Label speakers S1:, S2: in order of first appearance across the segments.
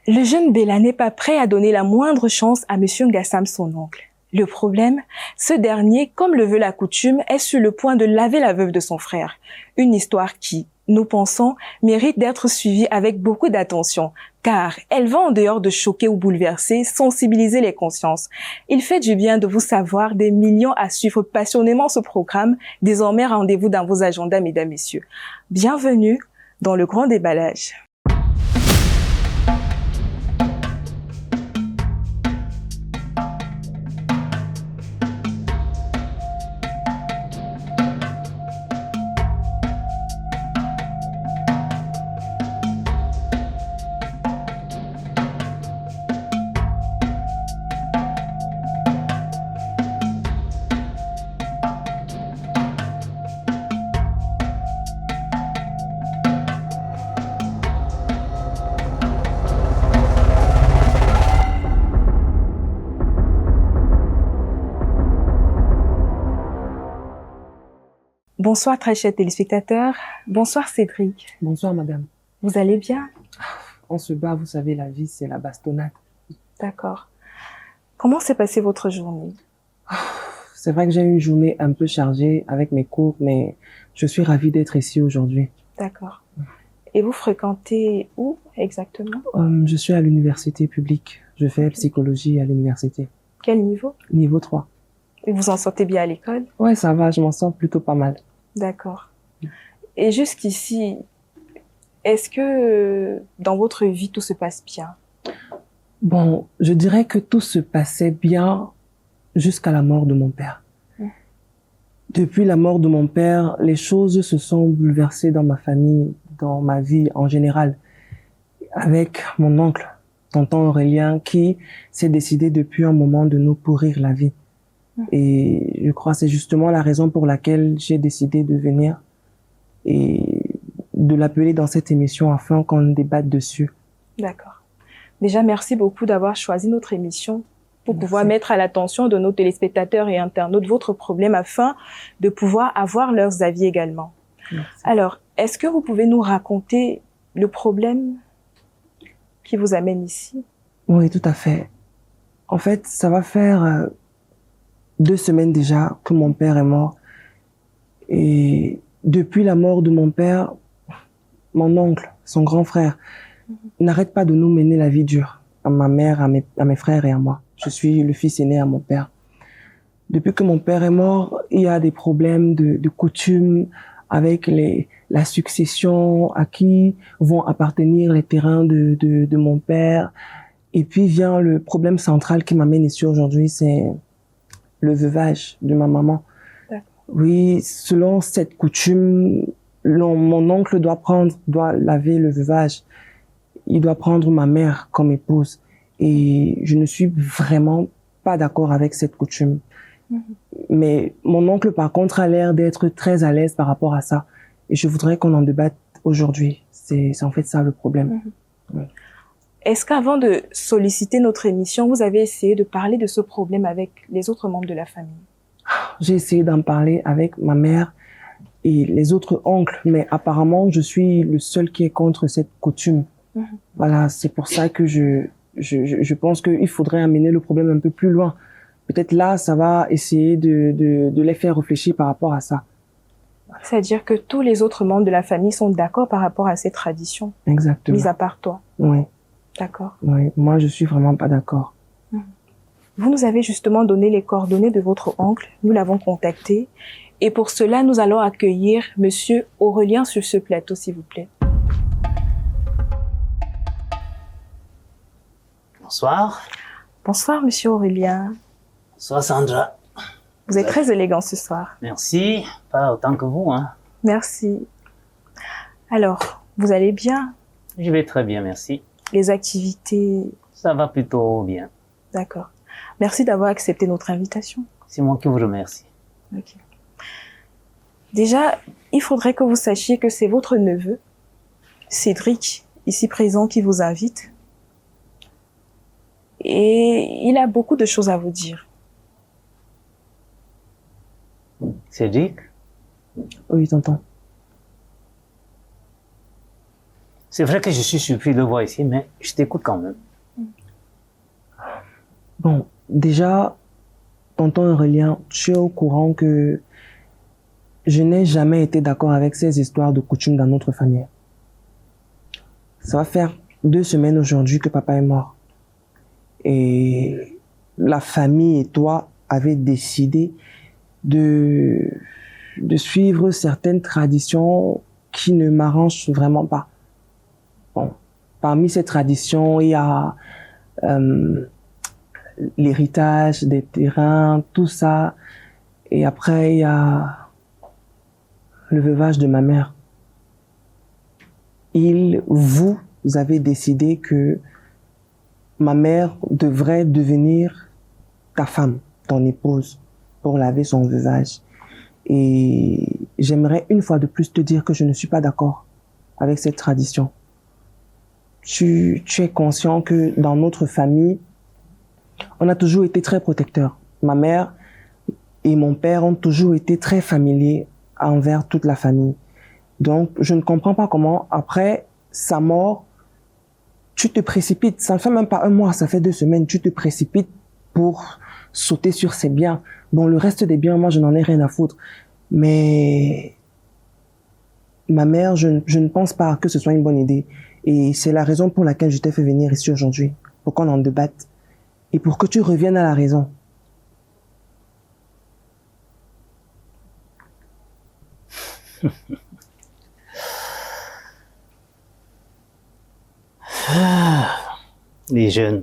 S1: Le jeune Bella n'est pas prêt à donner la moindre chance à Monsieur Ngassam, son oncle. Le problème, ce dernier, comme le veut la coutume, est sur le point de laver la veuve de son frère. Une histoire qui, nous pensons, mérite d'être suivie avec beaucoup d'attention, car elle va en dehors de choquer ou bouleverser, sensibiliser les consciences. Il fait du bien de vous savoir des millions à suivre passionnément ce programme. Désormais, rendez-vous dans vos agendas, mesdames, messieurs. Bienvenue dans le grand déballage. Bonsoir très chers téléspectateurs, bonsoir Cédric.
S2: Bonsoir madame.
S1: Vous allez bien?
S2: On se bat, vous savez, la vie c'est la bastonnade.
S1: D'accord. Comment s'est passée votre journée?
S2: C'est vrai que j'ai eu une journée un peu chargée avec mes cours, mais je suis ravie d'être ici aujourd'hui.
S1: D'accord. Et vous fréquentez où exactement?
S2: Je suis à l'université publique. Je fais psychologie à l'université.
S1: Quel niveau?
S2: Niveau 3.
S1: Et vous en sortez bien à l'école?
S2: Ouais, ça va, je m'en sors plutôt pas mal.
S1: D'accord. Et jusqu'ici, est-ce que dans votre vie tout se passe bien?
S2: Bon, je dirais que tout se passait bien jusqu'à la mort de mon père. Depuis la mort de mon père, les choses se sont bouleversées dans ma famille, dans ma vie en général, avec mon oncle, tonton Aurélien, qui s'est décidé depuis un moment de nous pourrir la vie. Et je crois que c'est justement la raison pour laquelle j'ai décidé de venir et de l'appeler dans cette émission afin qu'on débatte dessus.
S1: D'accord. Déjà, merci beaucoup d'avoir choisi notre émission pour pouvoir mettre à l'attention de nos téléspectateurs et internautes votre problème afin de pouvoir avoir leurs avis également.
S2: Merci.
S1: Alors, est-ce que vous pouvez nous raconter le problème qui vous amène ici?
S2: Oui, tout à fait. En fait, ça va faire 2 semaines déjà que mon père est mort. Et depuis la mort de mon père, mon oncle, son grand frère, n'arrête pas de nous mener la vie dure. À ma mère, à mes frères et à moi. Je suis le fils aîné à mon père. Depuis que mon père est mort, il y a des problèmes de coutume avec la succession, à qui vont appartenir les terrains de mon père. Et puis vient le problème central qui m'amène ici aujourd'hui, c'est le veuvage de ma maman. Oui, selon cette coutume, mon oncle doit laver le veuvage. Il doit prendre ma mère comme épouse. Et je ne suis vraiment pas d'accord avec cette coutume. Mais mon oncle, par contre, a l'air d'être très à l'aise par rapport à ça. Et je voudrais qu'on en débatte aujourd'hui. C'est en fait ça le problème. Oui.
S1: Est-ce qu'avant de solliciter notre émission, vous avez essayé de parler de ce problème avec les autres membres de la famille?
S2: J'ai essayé d'en parler avec ma mère et les autres oncles, mais apparemment, je suis le seul qui est contre cette coutume. Voilà, c'est pour ça que je pense qu'il faudrait amener le problème un peu plus loin. Peut-être là, ça va essayer de les faire réfléchir par rapport à ça.
S1: C'est-à-dire que tous les autres membres de la famille sont d'accord par rapport à ces traditions?
S2: Exactement.
S1: Mis à part toi?
S2: Oui.
S1: D'accord.
S2: Oui, moi je suis vraiment pas d'accord.
S1: Vous nous avez justement donné les coordonnées de votre oncle, nous l'avons contacté, et pour cela nous allons accueillir Monsieur Aurélien sur ce plateau, s'il vous plaît.
S3: Bonsoir.
S1: Bonsoir Monsieur Aurélien.
S3: Bonsoir Sandra.
S1: Vous êtes très élégant ce soir.
S3: Merci, pas autant que vous, hein.
S1: Merci. Alors, vous allez bien?
S3: Je vais très bien, merci.
S1: Les activités?
S3: Ça va plutôt bien.
S1: D'accord. Merci d'avoir accepté notre invitation.
S3: C'est moi qui vous remercie.
S1: Ok. Déjà, il faudrait que vous sachiez que c'est votre neveu, Cédric, ici présent, qui vous invite. Et il a beaucoup de choses à vous dire.
S3: Cédric?
S2: Oui, tonton.
S3: C'est vrai que je suis surpris de voir ici, mais je t'écoute quand même.
S2: Bon, déjà, tonton Aurélien, tu es au courant que je n'ai jamais été d'accord avec ces histoires de coutumes dans notre famille. Ça va faire 2 semaines aujourd'hui que papa est mort. Et la famille et toi avez décidé de suivre certaines traditions qui ne m'arrangent vraiment pas. Bon, parmi ces traditions, il y a l'héritage des terrains, tout ça. Et après, il y a le veuvage de ma mère. Vous avez décidé que ma mère devrait devenir ta femme, ton épouse, pour laver son veuvage. Et j'aimerais une fois de plus te dire que je ne suis pas d'accord avec cette tradition. Tu es conscient que dans notre famille, on a toujours été très protecteurs. Ma mère et mon père ont toujours été très familiers envers toute la famille. Donc, je ne comprends pas comment, après sa mort, tu te précipites. Ça ne fait même pas 1 mois, ça fait 2 semaines. Tu te précipites pour sauter sur ses biens. Bon, le reste des biens, moi, je n'en ai rien à foutre. Mais ma mère, je ne pense pas que ce soit une bonne idée. Et c'est la raison pour laquelle je t'ai fait venir ici aujourd'hui, pour qu'on en débatte et pour que tu reviennes à la raison.
S3: Les jeunes,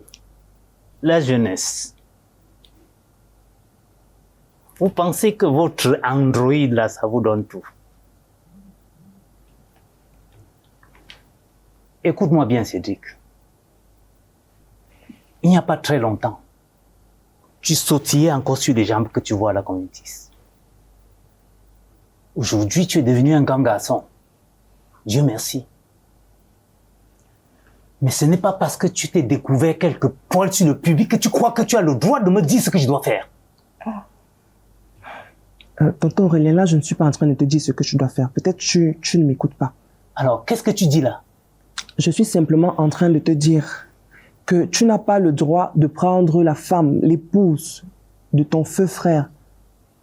S3: la jeunesse. Vous pensez que votre Android là, ça vous donne tout. Écoute-moi bien, Cédric. Il n'y a pas très longtemps, tu sautillais encore sur les jambes que tu vois à la Communities. Aujourd'hui, tu es devenu un grand garçon. Dieu merci. Mais ce n'est pas parce que tu t'es découvert quelques poils sur le public que tu crois que tu as le droit de me dire ce que je dois faire.
S2: Tonton Aurélien, là, je ne suis pas en train de te dire ce que tu dois faire. Peut-être tu ne m'écoutes pas.
S3: Alors, qu'est-ce que tu dis là?
S2: Je suis simplement en train de te dire que tu n'as pas le droit de prendre la femme, l'épouse de ton feu frère,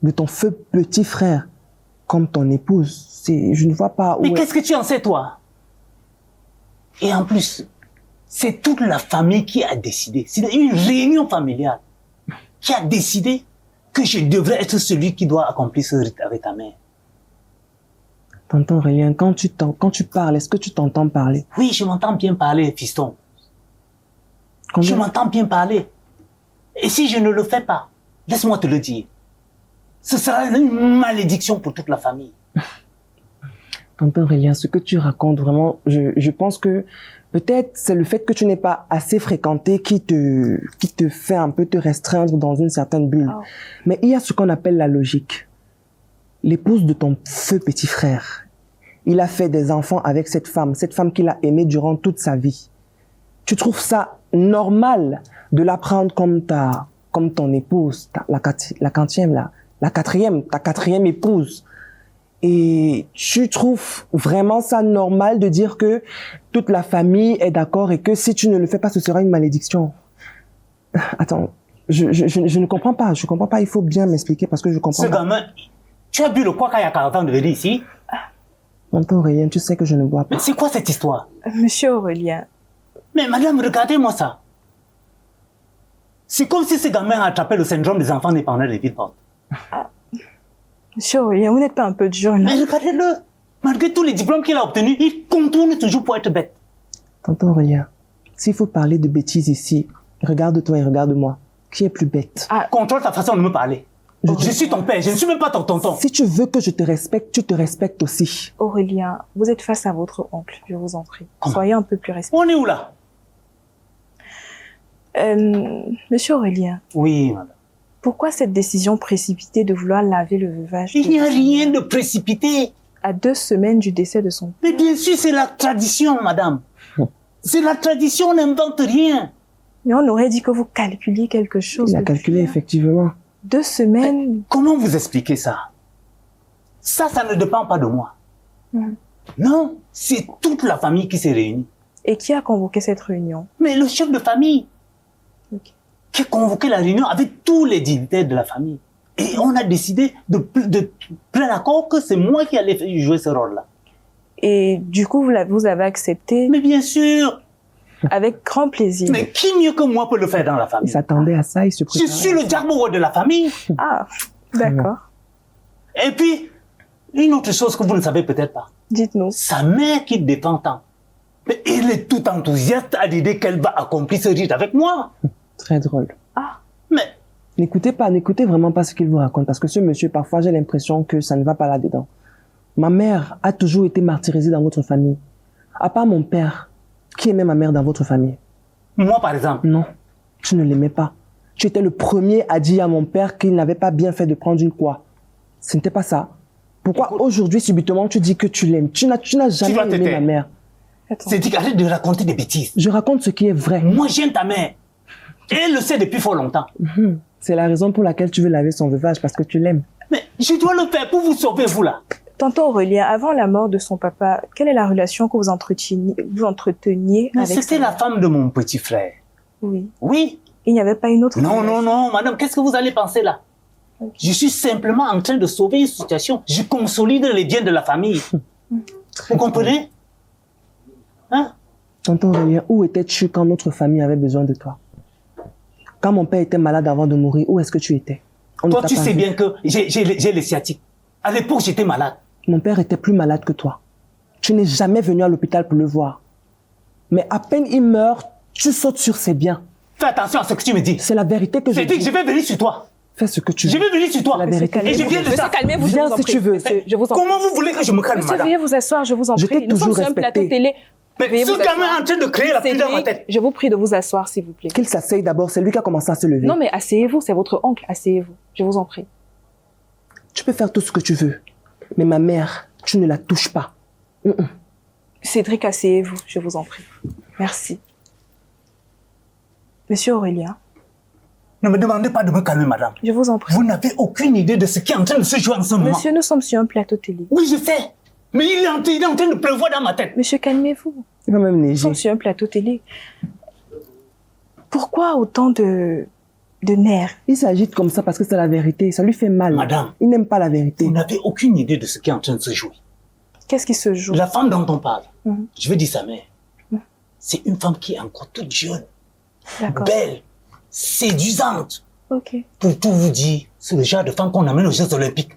S2: de ton feu petit frère, comme ton épouse. Je ne vois pas où...
S3: Mais qu'est-ce que tu en sais, toi? Et en plus, c'est toute la famille qui a décidé. C'est une réunion familiale qui a décidé que je devrais être celui qui doit accomplir ce rite avec ta mère.
S2: Tonton Aurélien, quand tu parles, est-ce que tu t'entends parler?
S3: Oui, je m'entends bien parler, fiston. Je m'entends bien parler. Et si je ne le fais pas, laisse-moi te le dire, ce sera une malédiction pour toute la famille.
S2: Tonton Aurélien, ce que tu racontes vraiment, je pense que peut-être c'est le fait que tu n'es pas assez fréquenté qui te fait un peu te restreindre dans une certaine bulle. Oh. Mais il y a ce qu'on appelle la logique. L'épouse de ton feu petit frère, il a fait des enfants avec cette femme qu'il a aimée durant toute sa vie. Tu trouves ça normal de la prendre comme ton épouse, ta quatrième épouse. Et tu trouves vraiment ça normal de dire que toute la famille est d'accord et que si tu ne le fais pas, ce sera une malédiction. Attends, je ne comprends pas, il faut bien m'expliquer parce que je comprends pas.
S3: Ce gamin, tu as bu le quoi quand il y a 40 ans de venir ici?
S2: Tonton Aurélien, tu sais que je ne bois pas.
S3: Mais c'est quoi cette histoire?
S1: Monsieur Aurélien.
S3: Mais madame, regardez-moi ça. C'est comme si ce gamin attrapait le syndrome des enfants dépendants des villes fortes.
S1: Monsieur Aurélien, vous n'êtes pas un peu dur, là?
S3: Mais regardez-le. Malgré tous les diplômes qu'il a obtenus, il contourne toujours pour être bête.
S2: Tonton Aurélien, s'il faut parler de bêtises ici, regarde-toi et regarde-moi. Qui est plus bête?
S3: Contrôle ta façon de me parler. Je suis ton père, je ne suis même pas ton tonton.
S2: Si tu veux que je te respecte, tu te respectes aussi.
S1: Aurélien, vous êtes face à votre oncle, je vous en prie.
S3: Comment?
S1: Soyez un peu plus respectueux.
S3: On est où là?
S1: Monsieur Aurélien.
S3: Oui, madame.
S1: Pourquoi cette décision précipitée de vouloir laver le veuvage?
S3: Il n'y a rien de précipité.
S1: À 2 semaines du décès de son père.
S3: Mais bien sûr, c'est la tradition, madame. C'est la tradition, on n'invente rien.
S1: Mais on aurait dit que vous calculiez quelque chose.
S2: Il a calculé, effectivement.
S1: 2 semaines.
S3: Mais comment vous expliquez ça? Ça ne dépend pas de moi. Non, C'est toute la famille qui s'est réunie.
S1: Et qui a convoqué cette réunion?
S3: Mais le chef de famille,
S1: Ok.
S3: qui a convoqué la réunion avec tous les dignitaires de la famille. Et on a décidé de plein accord que c'est moi qui allais jouer ce rôle-là.
S1: Et du coup, vous avez accepté
S3: Mais bien sûr,
S1: avec grand plaisir.
S3: mais qui mieux que moi peut le faire dans la
S2: Il
S3: famille?
S2: s'attendait à ça, il se
S3: Je
S2: préparait.
S3: suis le Jack Bauer de la famille.
S1: Ah, d'accord.
S3: Et puis, une autre chose que vous ne savez peut-être pas.
S1: Dites-nous.
S3: Sa mère qui défend tant. Mais il est tout enthousiaste à l'idée qu'elle va accomplir ce rite avec moi.
S2: Très drôle.
S1: Ah,
S3: Mais
S2: N'écoutez vraiment pas ce qu'il vous raconte, parce que ce monsieur, parfois, j'ai l'impression que ça ne va pas là-dedans. Ma mère a toujours été martyrisée dans votre famille. À part mon père, qui aimait ma mère dans votre famille?
S3: moi, par exemple,
S2: Non, tu ne l'aimais pas. Tu étais le premier à dire à mon père qu'il n'avait pas bien fait de prendre une croix. Ce n'était pas ça. Pourquoi aujourd'hui, subitement, tu dis que tu l'aimes? Tu n'as
S3: dois
S2: jamais
S3: te
S2: aimé
S3: taire.
S2: ma mère.
S1: attends.
S3: c'est dit qu'arrête de raconter des bêtises.
S2: Je raconte ce qui est vrai.
S3: Moi, j'aime ta mère. Et elle le sait depuis fort longtemps.
S2: C'est la raison pour laquelle tu veux laver son veuvage, parce que tu l'aimes.
S3: Mais je dois le faire pour vous sauver, vous là.
S1: Tonton Aurélien, avant la mort de son papa, quelle est la relation que vous entreteniez
S3: Mais
S1: avec
S3: c'était
S1: sa
S3: la
S1: mère?
S3: femme de mon petit frère.
S1: Oui.
S3: Oui.
S1: Il n'y avait pas une autre
S3: Non,
S1: relation?
S3: non, non, madame, qu'est-ce que vous allez penser là?
S1: Ok.
S3: Je suis simplement en train de sauver une situation. Je consolide les biens de la famille. Vous comprenez? Hein?
S2: Tonton Aurélien, où étais-tu quand notre famille avait besoin de toi? Quand mon père était malade avant de mourir, où est-ce que tu étais? On ne
S3: Toi,
S2: t'a
S3: tu
S2: pas
S3: sais
S2: vu.
S3: bien que j'ai les sciatiques. À l'époque, j'étais malade.
S2: Mon père était plus malade que toi. Tu n'es jamais venu à l'hôpital pour le voir. Mais à peine il meurt, tu sautes sur ses biens.
S3: Fais attention à ce que tu me dis.
S2: C'est la vérité que je
S3: C'est dit que
S2: dis.
S3: je vais venir sur toi.
S2: Fais ce que tu veux.
S3: Je vais venir sur toi.
S2: La vérité.
S3: Et je viens de
S1: Monsieur,
S3: ça.
S1: calmez-vous, je
S2: Viens
S1: vous en
S2: si
S1: prie.
S2: tu veux.
S1: Monsieur, je vous en prie.
S3: Comment vous voulez que je me calme,
S1: Monsieur,
S3: madame?
S1: veuillez vous asseoir, je vous en
S2: Je
S1: prie.
S2: t'ai
S1: Nous sommes
S2: toujours
S1: sur un plateau
S2: respecté.
S1: télé.
S3: Mais
S1: Veuillez
S3: ce
S1: vous
S3: gamin
S1: asseoir.
S3: est en train de créer la pudeur dans ma
S1: Cédric,
S3: tête.
S1: je vous prie de vous asseoir, s'il vous plaît.
S2: Qu'il s'asseye d'abord, c'est lui qui a commencé à se lever.
S1: Non, mais asseyez-vous, c'est votre oncle, asseyez-vous. Je vous en prie.
S2: Tu peux faire tout ce que tu veux. Mais ma mère, tu ne la touches pas.
S1: Cédric, asseyez-vous, je vous en prie. Merci. Monsieur Aurélien,
S3: Ne me demandez pas de me calmer, madame.
S1: je vous en prie.
S3: Vous n'avez aucune idée de ce qui est en train de se jouer en ce moment.
S1: Monsieur, nous sommes sur un plateau télé.
S3: Oui, je sais. Mais il est en train de pleuvoir dans ma tête.
S1: Monsieur, calmez-vous.
S2: Il va même
S1: Nous
S2: neiger.
S1: sommes sur un plateau télé. Pourquoi autant de nerfs?
S2: Il s'agite comme ça parce que c'est la vérité. Ça lui fait mal.
S3: Madame.
S2: Il n'aime pas la vérité.
S3: Vous n'avez aucune idée de ce qui est en train de se jouer.
S1: Qu'est-ce qui se joue?
S3: La femme dont on parle,
S1: Mhm.
S3: je veux dire sa mère, c'est une femme qui est encore toute jeune,
S1: D'accord.
S3: belle, séduisante.
S1: Ok.
S3: Pour tout vous dire, c'est le genre de femme qu'on amène aux Jeux Olympiques.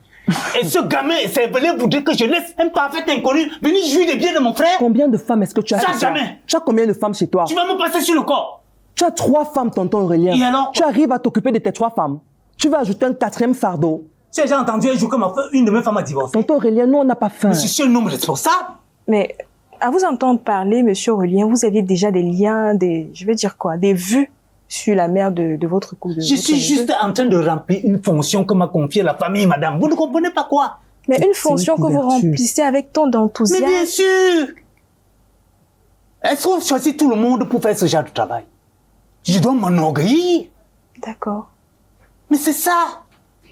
S3: Et ce gamin est cervelé pour dire que je laisse un parfait inconnu venir jouir des biens de mon frère.
S2: Combien de femmes est-ce que tu as
S3: Ça,
S2: chez toi?
S3: jamais.
S2: Tu as combien de femmes chez toi?
S3: Tu vas me passer sur le corps.
S2: Tu as 3 femmes, tonton Aurélien.
S3: Et alors?
S2: Tu arrives à t'occuper de tes 3 femmes. Tu vas ajouter un 4e fardeau.
S3: Tu as déjà entendu un jour que une de mes femmes a divorcé.
S2: Tonton Aurélien, nous, on n'a pas faim.
S3: Je suis un homme responsable.
S1: Mais à vous entendre parler, monsieur Aurélien, vous aviez déjà des liens, je vais dire quoi, des vues sur la mère de votre couple.
S3: Je suis juste en train de remplir une fonction que m'a confiée la famille, madame. Vous ne comprenez pas quoi?
S1: Mais une
S2: une
S1: fonction que vous
S2: couverture.
S1: remplissez avec tant
S3: Mais
S1: d'enthousiasme.
S3: bien sûr. Est-ce qu'on choisit tout le monde pour faire ce genre de travail? Je dois m'enorgueillir.
S1: D'accord.
S3: Mais c'est ça.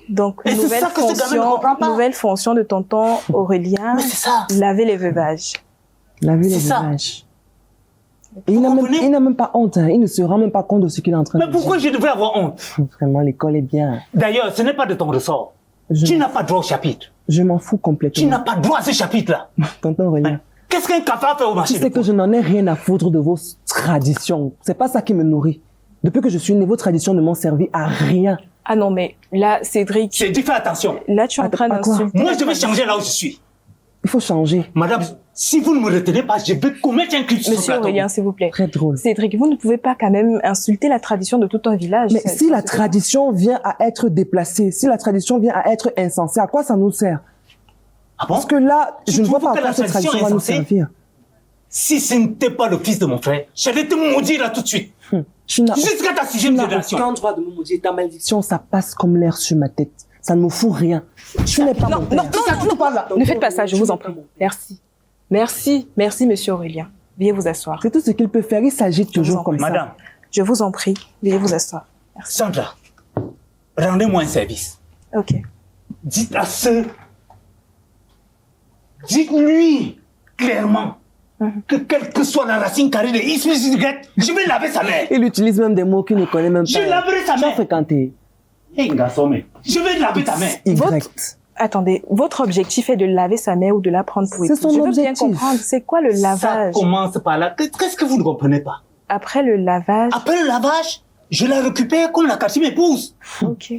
S1: Donc,
S3: Et c'est ça que ce gamin ne comprend pas.
S1: nouvelle fonction de tonton Aurélien,
S3: Mais c'est ça.
S1: laver les veuvages.
S2: Laver les
S3: C'est ça.
S2: visages. Et il n'a même pas honte. Hein. Il ne se rend même pas compte de ce qu'il est en train
S3: Mais
S2: de
S3: pourquoi je devrais avoir honte?
S2: dire. Vraiment, l'école est bien.
S3: D'ailleurs, ce n'est pas de ton ressort.
S2: Je-
S3: Tu n'as pas droit au chapitre.
S2: Je m'en fous
S3: Tu
S2: complètement.
S3: n'as pas droit à ce chapitre-là.
S2: Tonton Aurélien.
S3: Qu'est-ce qu'un cafard fait au
S2: Tu
S3: marché?
S2: sais que je n'en ai rien à foutre de vos traditions. C'est pas ça qui me nourrit. Depuis que je suis né, vos traditions ne m'ont servi à rien.
S1: Ah non, mais là, Cédric,
S3: J'ai dit fais attention.
S1: là, tu es en
S2: Attends,
S1: train
S2: à quoi?
S1: d'insulter.
S3: Moi, je vais changer là où je suis.
S2: Il faut changer.
S3: Madame, si vous ne me retenez pas, je vais commettre un crime sur ce
S1: Monsieur
S3: plateau.
S1: Aurélien, s'il vous plaît.
S2: Très drôle.
S1: Cédric, vous ne pouvez pas quand même insulter la tradition de tout un village.
S2: Mais
S1: Ça-
S2: si
S1: ça,
S2: la
S1: c'est-
S2: tradition vient à être déplacée, si la tradition vient à être insensée, à quoi ça nous sert?
S3: Ah bon?
S2: Parce que là,
S3: Tu
S2: je ne vois
S3: trouves
S2: pas à
S3: que la
S2: quoi cette
S3: tradition
S2: tradition va
S3: est
S2: nous
S3: insensée?
S2: servir.
S3: Si ce n'était pas le fils de mon frère, j'allais te maudire là tout de suite.
S2: Tu n'as
S3: Jusqu'à ta 6e génération.
S2: aucun droit de me maudire. Ta malédiction, ça passe comme l'air sur ma tête. Ça ne me fout rien. Tu n'es pas
S1: Non,
S2: mon père.
S1: non, non, non, ne faites pas ça, je vous en prie. Merci. Merci, merci, monsieur Aurélien. Veuillez vous asseoir.
S2: C'est tout ce qu'il peut faire. Il s'agit toujours
S1: en
S2: comme ça.
S3: Madame,
S1: Je vous en prie, veuillez vous asseoir. Merci.
S3: Sandra, rendez-moi un service.
S1: Ok.
S3: Dites à ce... Dites-lui clairement que quelle que soit la racine carrée de X plus Y, je vais laver sa mère.
S2: Il utilise même des mots qu'il ne connaît même pas.
S3: Je laverai sa
S2: Tu as
S3: mère.
S2: fréquenté.
S3: Hey, garçon, mais je vais laver ta mère.
S2: Y.
S1: Attendez, votre objectif est de laver sa mère ou de la prendre pour
S2: C'est
S1: épouse?
S2: son
S1: Je veux bien
S2: objectif.
S1: comprendre, c'est quoi le
S3: Ça
S1: lavage?
S3: commence par là. Qu'est-ce que vous ne comprenez pas?
S1: Après le lavage,
S3: Après le lavage, je la récupère comme la quartier m'épouse.
S1: ok,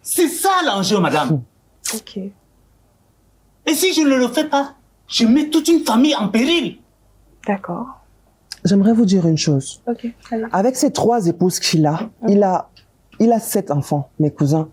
S3: C'est ça l'enjeu, madame.
S1: ok.
S3: Et si je ne le fais pas, je mets toute une famille en péril.
S1: D'accord.
S2: J'aimerais vous dire une chose.
S1: Ok, allez.
S2: Avec ces 3 épouses qu'il a, il a 7 enfants, mes cousins.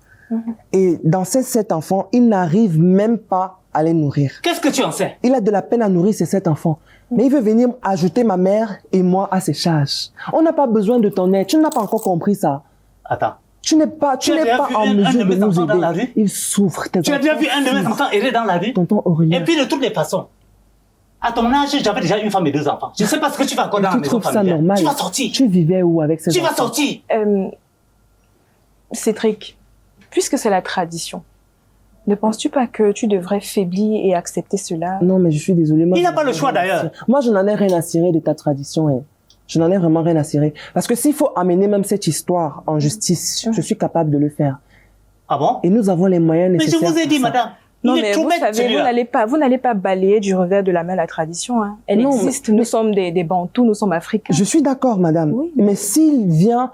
S2: Et dans ces 7 enfants, il n'arrive même pas à les nourrir.
S3: Qu'est-ce que tu en sais?
S2: Il a de la peine à nourrir ses 7 enfants. Mais il veut venir ajouter ma mère et moi à ses charges. On n'a pas besoin de ton aide. Tu n'as pas encore compris ça.
S3: Attends.
S2: Tu n'es pas
S3: Tu as déjà vu
S2: en
S3: un
S2: mesure
S3: de
S2: de
S3: mes
S2: nous
S3: enfants dans la
S2: aider.
S3: rue?
S2: Il souffre.
S3: Tu as déjà vu un de mes enfants errer dans la rue?
S2: Tonton Aurélien.
S3: Et puis de toutes les façons, à ton âge, j'avais déjà une femme et 2 enfants. Je ne sais pas ce que tu vas encore dans la
S2: Tu
S3: maison
S2: trouves ça
S3: familiale.
S2: normal?
S3: Tu vas sortir.
S2: Tu vivais où avec ces
S3: Tu vas
S2: enfants?
S3: sortir.
S1: Cédric, puisque c'est la tradition, ne penses-tu pas que tu devrais faiblir et accepter cela?
S2: Non, mais je suis désolée. Moi,
S3: Il n'a
S2: je
S3: pas le
S2: n'en ai
S3: choix,
S2: rien à
S3: d'ailleurs.
S2: cirer. Moi, je n'en ai rien à cirer de ta tradition. Hein. Je n'en ai vraiment rien à cirer. Parce que s'il faut amener même cette histoire en justice, je suis capable de le faire.
S3: Ah bon?
S2: Et nous avons les moyens
S3: Mais je
S2: nécessaires.
S3: vous ai
S2: pour
S3: dit,
S2: ça.
S3: madame.
S1: Non,
S3: Il est
S1: mais
S3: trop
S1: vous
S3: bête,
S1: savez,
S3: celui-là.
S1: vous n'allez pas balayer du revers de la main la tradition. Hein. Elle
S2: Non,
S1: existe. Nous sommes des Bantous, nous sommes africains.
S2: Je suis d'accord, madame.
S1: Oui.
S2: Mais s'il vient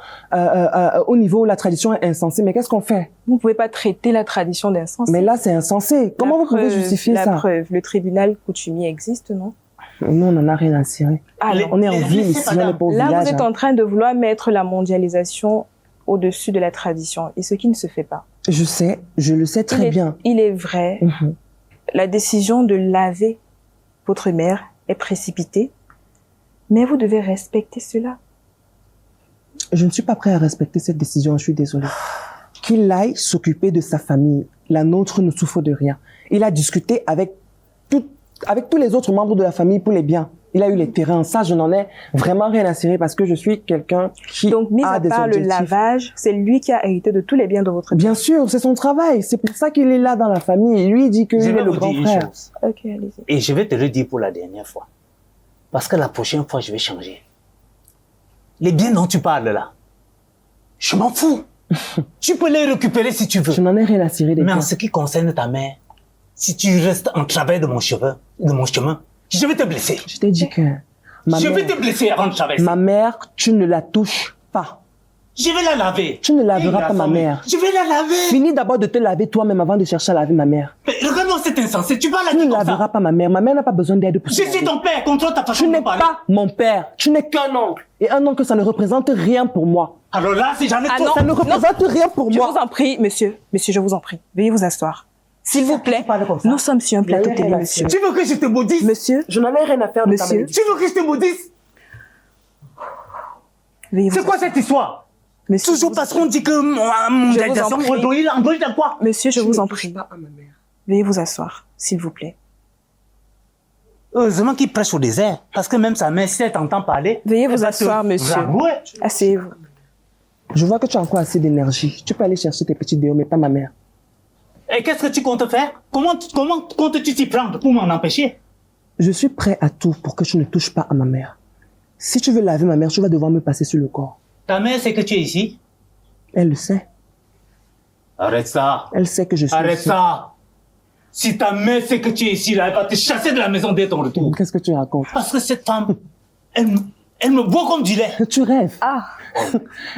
S2: au niveau où la tradition est insensée, mais qu'est-ce qu'on fait?
S1: Vous ne pouvez pas traiter la tradition d'insensé.
S2: Mais là, c'est insensé. Comment vous pouvez justifier
S1: la
S2: ça?
S1: preuve, le tribunal coutumier existe, non?
S2: Nous, on n'en a rien à cirer.
S1: Alors,
S2: On est en
S3: Laissez
S2: ville ici, on
S3: madame.
S2: n'est pas au
S1: là,
S2: village.
S1: vous êtes
S2: hein.
S1: en train de vouloir mettre la mondialisation au-dessus de la tradition, et ce qui ne se fait pas.
S2: Je sais, je le sais très bien.
S1: Il est vrai,
S2: Mhm.
S1: la décision de laver votre mère est précipitée, mais vous devez respecter cela.
S2: Je ne suis pas prêt à respecter cette décision, je suis désolée. Qu'il aille s'occuper de sa famille. La nôtre ne souffre de rien. Il a discuté avec tous les autres membres de la famille pour les biens. Il a eu les terrains. Ça, je n'en ai vraiment rien à cirer parce que je suis quelqu'un qui
S1: Donc, mis
S2: a
S1: à
S2: des
S1: part le
S2: objectifs.
S1: lavage, c'est lui qui a hérité de tous les biens de votre
S2: Bien sûr, c'est son travail. C'est pour ça qu'il est là dans la famille. Lui, il dit qu'il
S3: Je
S2: est
S3: vais
S2: le
S3: vous
S2: grand
S3: dire une
S2: frère.
S3: chose.
S1: Ok, allez-y.
S3: Et je vais te le dire pour la dernière fois. Parce que la prochaine fois, je vais changer. Les biens dont tu parles là, je m'en fous. Tu peux les récupérer si tu veux.
S2: Je n'en ai rien à cirer des
S3: Mais en
S2: biens.
S3: ce qui concerne ta mère, si tu restes en travers de mon chemin, je vais te blesser.
S2: Je t'ai dit que
S3: Je vais te blesser avant de traverser.
S2: ma mère, tu ne la touches pas.
S3: Je vais la laver.
S2: Tu ne laveras
S3: Hey,
S2: pas ma
S3: garçon,
S2: mère.
S3: Je vais la laver.
S2: Finis d'abord de te laver toi-même avant de chercher à laver ma mère.
S3: Mais regarde-moi cet insensé. Tu parles à
S2: Tu
S3: qui
S2: ne
S3: comme
S2: laveras
S3: ça?
S2: pas ma mère. Ma mère n'a pas besoin d'aide pour se
S3: Je
S2: laver.
S3: suis ton père. Contrôle ta façon
S2: Tu
S3: de
S2: n'es
S3: parler.
S2: pas mon père. Tu n'es qu'un oncle. Et un oncle, ça ne représente rien pour moi.
S3: Alors là, si j'en ai
S1: Ah
S3: trop,
S1: non.
S2: Ça ne représente rien pour
S1: Je
S2: moi.
S1: vous en prie, monsieur, je vous en prie, veuillez vous asseoir. S'il vous plaît,
S2: parles comme ça.
S1: nous sommes sur un plateau
S2: Veuillez
S1: télé,
S2: relaxer.
S1: monsieur.
S3: Tu veux que je te maudisse?
S1: Monsieur,
S2: Je n'en ai rien à faire de ta
S1: Monsieur.
S2: malédiction.
S3: Tu veux que je te maudisse?
S1: veuillez vous
S3: C'est quoi cette histoire?
S1: Monsieur,
S3: Toujours parce qu'on dit que mondialisation,
S1: prie.
S3: on doit dire quoi?
S1: Monsieur, je
S2: Tu
S1: vous
S2: ne
S1: en
S2: touches
S1: prie,
S2: pas à ma mère.
S1: veuillez vous asseoir, s'il vous plaît.
S3: Heureusement qu'il prêche au désert. Parce que même sa mère, si elle t'entend parler...
S1: Veuillez vous
S3: elle va
S1: asseoir,
S3: te
S1: monsieur.
S3: rabrouer.
S1: Asseyez-vous.
S2: Je vois que tu as encore assez d'énergie. Tu peux aller chercher tes petits déos, mais pas ma mère.
S3: Et qu'est-ce que tu comptes faire? Comment comptes-tu t'y prendre pour m'en empêcher?
S2: Je suis prêt à tout pour que tu ne touches pas à ma mère. Si tu veux laver ma mère, tu vas devoir me passer sur le corps.
S3: Ta mère sait que tu es ici?
S2: Elle le sait.
S3: Arrête ça.
S2: Elle sait que je suis
S3: Arrête
S2: ici.
S3: ça. Si ta mère sait que tu es ici, là, elle va te chasser de la maison dès ton retour.
S2: Qu'est-ce que tu racontes?
S3: Parce que cette femme, elle me boit comme du lait.
S2: Tu rêves.
S1: Ah,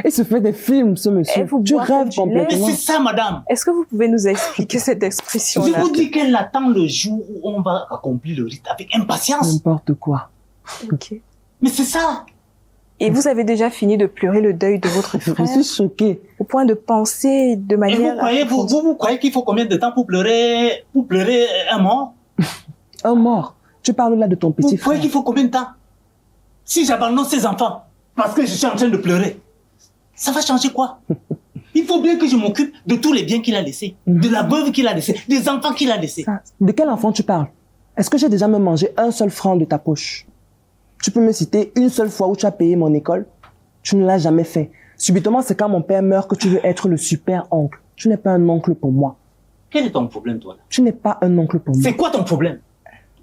S2: Il se fait des films, ce monsieur.
S1: Elle vous
S2: Tu
S1: boit comme
S2: rêves
S1: du lait.
S3: Mais
S2: complètement.
S3: c'est ça, madame.
S1: est-ce que vous pouvez nous expliquer cette
S3: Je
S1: expression-là?
S3: vous dis qu'elle attend le jour où on va accomplir le rite avec impatience.
S2: N'importe quoi.
S1: Ok.
S3: Mais c'est ça.
S1: Et vous avez déjà fini de pleurer le deuil de votre
S2: Je
S1: frère
S2: suis choquée.
S1: au point de penser de
S3: Et
S1: manière...
S3: vous croyez qu'il faut combien de temps pour pleurer un mort?
S2: Un mort. Tu parles là de ton
S3: Vous
S2: petit
S3: croyez
S2: frère.
S3: qu'il faut combien de temps? Si j'abandonne ces enfants parce que je suis en train de pleurer, ça va changer quoi? Il faut bien que je m'occupe de tous les biens qu'il a laissés, de la veuve qu'il a laissée, des enfants qu'il a laissés.
S2: De quel enfant tu parles? Est-ce que j'ai déjà me mangé un seul franc de ta poche? Tu peux me citer une seule fois où tu as payé mon école? Tu ne l'as jamais fait. Subitement, c'est quand mon père meurt que tu veux être le super oncle. Tu n'es pas un oncle pour moi.
S3: Quel est ton problème, toi, là?
S2: Tu n'es pas un oncle pour moi.
S3: C'est quoi ton problème?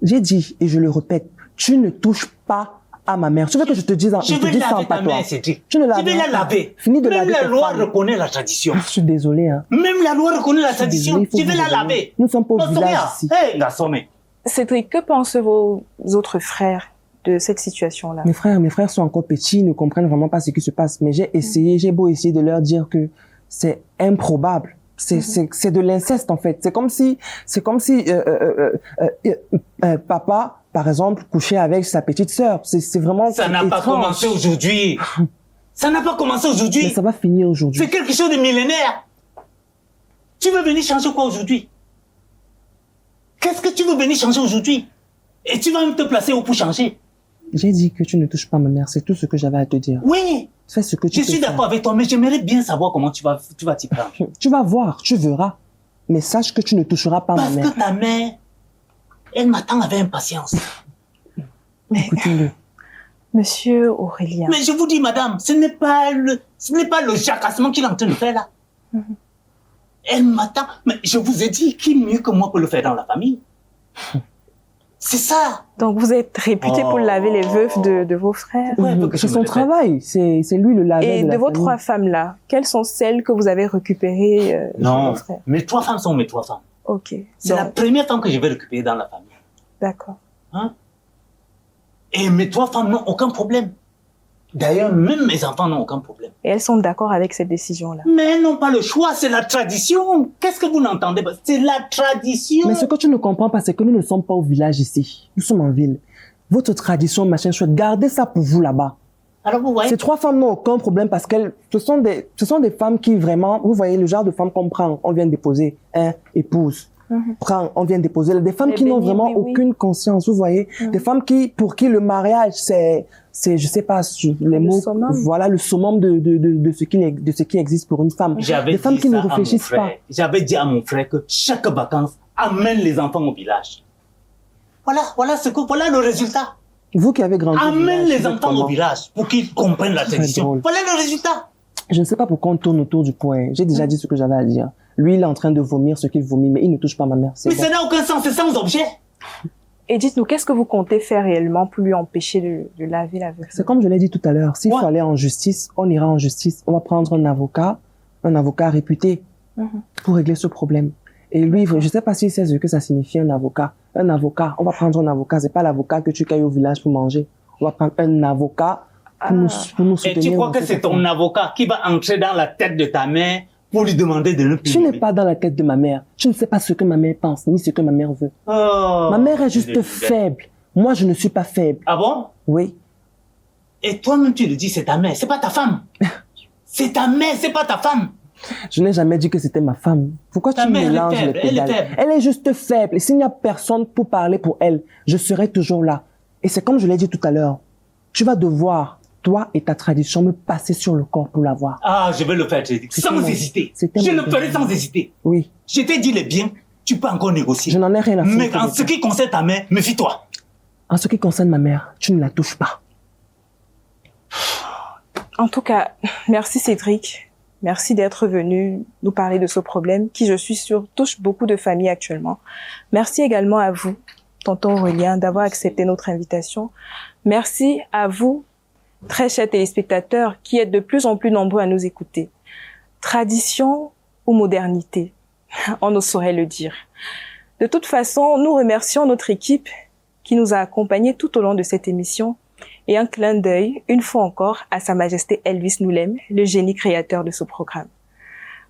S2: J'ai dit, et je le répète, Tu ne touches pas à ma mère. Tu veux que je te dise,
S3: Je vais laver ta mère, Cédric.
S2: Tu ne
S3: Je
S2: laveras
S3: vais la
S2: pas.
S3: laver.
S2: Finis de
S3: Même
S2: laver
S3: la
S2: tes
S3: loi
S2: femmes.
S3: reconnaît la tradition.
S2: Je suis désolé, hein.
S3: Même la loi reconnaît la tradition.
S2: désolée, il faut
S3: Je vais
S2: vous
S3: la
S2: raisonner.
S3: laver.
S2: Nous sommes pas au
S3: Non,
S2: village
S3: Sonia.
S2: ici.
S3: Hé, garçon, mais.
S1: Cédric, que pensent vos autres frères de cette situation-là?
S2: Mes frères sont encore petits, ils ne comprennent vraiment pas ce qui se passe. Mais j'ai beau essayer de leur dire que c'est improbable. C'est de l'inceste, en fait. C'est comme si papa, par exemple, couchait avec sa petite sœur. C'est vraiment
S3: Ça n'a pas
S2: étrange.
S3: commencé aujourd'hui. Ça n'a pas commencé
S2: Mais
S3: aujourd'hui.
S2: ça va finir aujourd'hui.
S3: C'est quelque chose de millénaire. Tu veux venir changer quoi aujourd'hui? Qu'est-ce que tu veux venir changer aujourd'hui? Et tu vas même te placer où pour changer?
S2: J'ai dit que tu ne touches pas ma mère. C'est tout ce que j'avais à te dire.
S3: Oui,
S2: Fais ce que tu
S3: je
S2: peux
S3: suis
S2: faire.
S3: d'accord avec toi, mais j'aimerais bien savoir comment tu vas t'y prendre.
S2: Tu vas voir, tu verras. Mais sache que tu ne toucheras pas ma
S3: Parce
S2: mère.
S3: que ta mère, elle m'attend avec impatience.
S2: Écoutez-le.
S1: Monsieur Aurélien.
S3: Mais je vous dis, madame, ce n'est pas le jacassement qu'il est en train de faire là. Elle m'attend. Mais je vous ai dit, qui mieux que moi peut le faire dans la famille? C'est ça.
S1: Donc vous êtes réputé pour laver les veufs de vos frères.
S3: Ouais, il faut que je
S2: C'est
S3: me
S2: son
S3: répète.
S2: travail. C'est lui le laveur
S1: Et
S2: de
S1: de
S2: la
S1: vos
S2: famille.
S1: 3 femmes-là, quelles sont celles que vous avez récupérées chez
S3: Non,
S1: vos frères?
S3: mes 3 femmes sont mes 3 femmes.
S1: Ok,
S3: C'est la
S1: donc,
S3: première femme que je vais récupérer dans la famille.
S1: d'accord.
S3: Hein? Et mes 3 femmes n'ont aucun problème. D'ailleurs, même mes enfants n'ont aucun problème.
S1: Et elles sont d'accord avec cette décision-là.
S3: Mais elles n'ont pas le choix, c'est la tradition. Qu'est-ce que vous n'entendez pas? C'est la tradition.
S2: Mais ce que tu ne comprends pas, c'est que nous ne sommes pas au village ici. Nous sommes en ville. Votre tradition, machin chouette, gardez ça pour vous là-bas.
S3: Alors vous voyez,
S2: Ces 3 femmes n'ont aucun problème parce qu'elles, ce sont des femmes qui vraiment, vous voyez le genre de femmes qu'on prend, on vient déposer, épouse. Prends, on vient déposer. Des femmes
S1: Les
S2: qui n'ont
S1: bénis,
S2: vraiment
S1: oui, oui.
S2: aucune conscience, vous voyez. Des femmes pour qui le mariage, c'est, je sais pas, les mots,
S1: summum.
S2: voilà, le summum de ce qui existe pour une femme.
S3: j'avais
S2: Des femmes
S3: dit
S2: qui ne
S3: ça à mon
S2: réfléchissent
S3: frère.
S2: pas.
S3: J'avais dit à mon frère que chaque vacances amène les enfants au village. Voilà le résultat.
S2: Vous qui avez grandi au
S3: Amène
S2: village,
S3: les
S2: vous êtes
S3: enfants au
S2: comment?
S3: village pour qu'ils comprennent la
S2: Très
S3: tradition.
S2: drôle.
S3: Voilà le résultat.
S2: Je ne sais pas pourquoi on tourne autour du point. J'ai déjà dit ce que j'avais à dire. Lui, il est en train de vomir ce qu'il vomit, mais il ne touche pas ma mère. C'est
S3: Mais
S2: bon.
S3: ça n'a aucun sens, c'est sans objet.
S1: Et dites-nous, qu'est-ce que vous comptez faire réellement pour lui empêcher de laver la veuve?
S2: C'est comme je l'ai dit tout à l'heure. S'il
S3: Ouais.
S2: faut aller en justice, on ira en justice. On va prendre un avocat réputé pour régler ce problème. Et lui, je sais pas s'il sait ce que ça signifie un avocat. Un avocat, on va prendre un avocat. C'est pas l'avocat que tu cailles au village pour manger. On va prendre un avocat pour nous
S3: Et
S2: soutenir.
S3: tu crois
S2: dans
S3: que
S2: cette
S3: c'est ton
S2: affaire.
S3: avocat qui va entrer dans la tête de ta mère pour lui demander de ne plus
S2: Tu n'es
S3: l'aimer?
S2: pas dans la tête de ma mère. Tu ne sais pas ce que ma mère pense, ni ce que ma mère veut.
S3: Oh,
S2: Ma mère est
S3: je
S2: juste
S3: le disais.
S2: faible. Moi, je ne suis pas faible.
S3: Ah bon?
S2: Oui.
S3: Et toi-même, tu le dis, c'est ta mère, c'est pas ta femme. C'est ta mère, c'est pas ta femme.
S2: Je n'ai jamais dit que c'était ma femme. Pourquoi
S3: Ta
S2: tu
S3: mère, elle est
S2: mélanges les
S3: faible, elle est
S2: pédales?
S3: faible.
S2: Elle est juste faible. Et s'il n'y a personne pour parler pour elle, je serai toujours là. Et c'est comme je l'ai dit tout à l'heure. Tu vas devoir, toi et ta tradition, me passer sur le corps pour la voir.
S3: Ah, je vais le faire, Cédric,
S2: C'était
S3: sans
S2: mon-
S3: hésiter.
S2: c'était
S3: Je
S2: mon
S3: le ferai
S2: désir.
S3: sans hésiter.
S2: Oui.
S3: Je t'ai dit les biens, tu peux encore négocier.
S2: Je n'en ai rien à foutre.
S3: Mais en ce qui concerne ta mère, méfie-toi.
S2: En ce qui concerne ma mère, tu ne la touches pas.
S1: En tout cas, merci Cédric. Merci d'être venu nous parler de ce problème qui, je suis sûre, touche beaucoup de familles actuellement. Merci également à vous, tonton Aurélien, d'avoir accepté notre invitation. Merci à vous, très chers téléspectateurs, qui êtes de plus en plus nombreux à nous écouter. Tradition ou modernité? On ne saurait le dire. De toute façon, nous remercions notre équipe qui nous a accompagnés tout au long de cette émission. Et un clin d'œil, une fois encore, à Sa Majesté Elvis Noulem, le génie créateur de ce programme.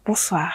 S1: Bonsoir.